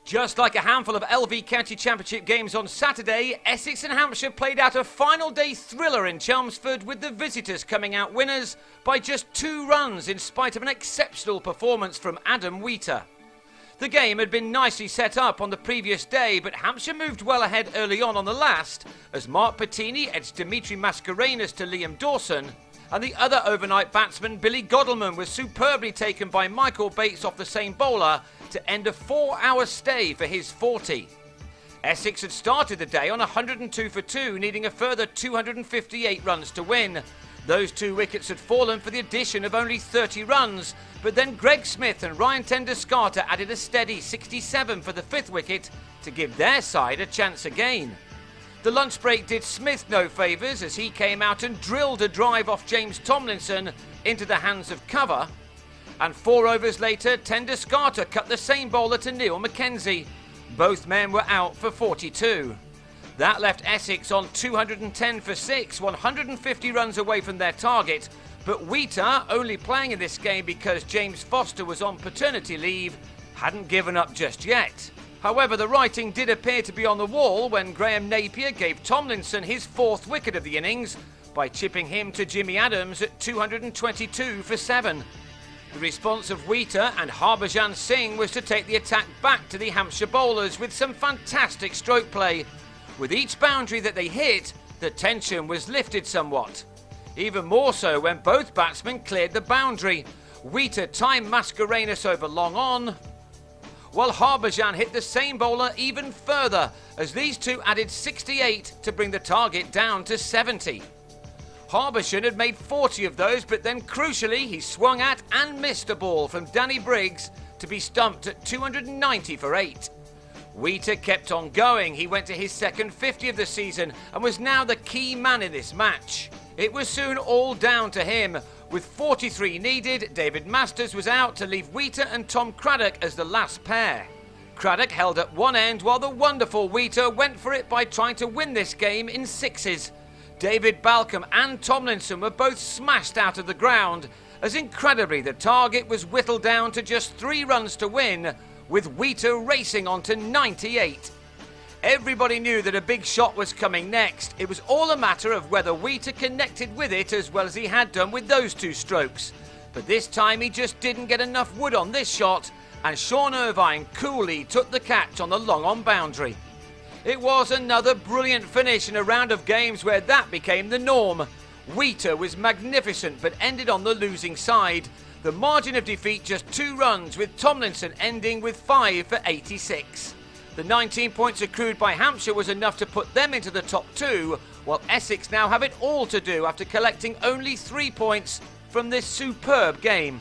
Just like a handful of LV County Championship games on Saturday, Essex and Hampshire played out a final day thriller in Chelmsford, with the visitors coming out winners by just 2 runs in spite of an exceptional performance from Adam Wheater. The game had been nicely set up on the previous day, but Hampshire moved well ahead early on the last as Mark Pettini edged Dimitri Mascarenhas to Liam Dawson, and the other overnight batsman Billy Godalman was superbly taken by Michael Bates off the same bowler to end a 4-hour stay for his 40. Essex had started the day on 102 for 2, needing a further 258 runs to win. Those 2 wickets had fallen for the addition of only 30 runs, but then Greg Smith and Ryan Ten-Doeschate added a steady 67 for the 5th wicket to give their side a chance again. The lunch break did Smith no favours as he came out and drilled a drive off James Tomlinson into the hands of cover. And 4 overs later, Ten-Doeschate cut the same bowler to Neil Mackenzie. Both men were out for 42. That left Essex on 210 for 6, 150 runs away from their target. But Wheater, only playing in this game because James Foster was on paternity leave, hadn't given up just yet. However, the writing did appear to be on the wall when Graham Napier gave Tomlinson his 4th wicket of the innings by chipping him to Jimmy Adams at 222 for 7. The response of Wheater and Harbhajan Singh was to take the attack back to the Hampshire bowlers with some fantastic stroke play. With each boundary that they hit, the tension was lifted somewhat. Even more so when both batsmen cleared the boundary. Wheater timed Mascarenhas over long on, while Harbhajan hit the same bowler even further as these 2 added 68 to bring the target down to 70. Harbhajan had made 40 of those, but then crucially he swung at and missed a ball from Danny Briggs to be stumped at 290 for 8. Wheater kept on going. He went to his second 50 of the season and was now the key man in this match. It was soon all down to him. With 43 needed, David Masters was out to leave Wheater and Tom Craddock as the last pair. Craddock held at one end while the wonderful Wheater went for it by trying to win this game in 6s. David Balcombe and Tomlinson were both smashed out of the ground, as incredibly the target was whittled down to just 3 runs to win, with Wheater racing on to 98. Everybody knew that a big shot was coming next. It was all a matter of whether Wheater connected with it as well as he had done with those 2 strokes. But this time he just didn't get enough wood on this shot, and Sean Irvine coolly took the catch on the long-on boundary. It was another brilliant finish in a round of games where that became the norm. Wheater was magnificent but ended on the losing side. The margin of defeat just 2 runs, with Tomlinson ending with 5 for 86. The 19 points accrued by Hampshire was enough to put them into the top 2, while Essex now have it all to do after collecting only 3 points from this superb game.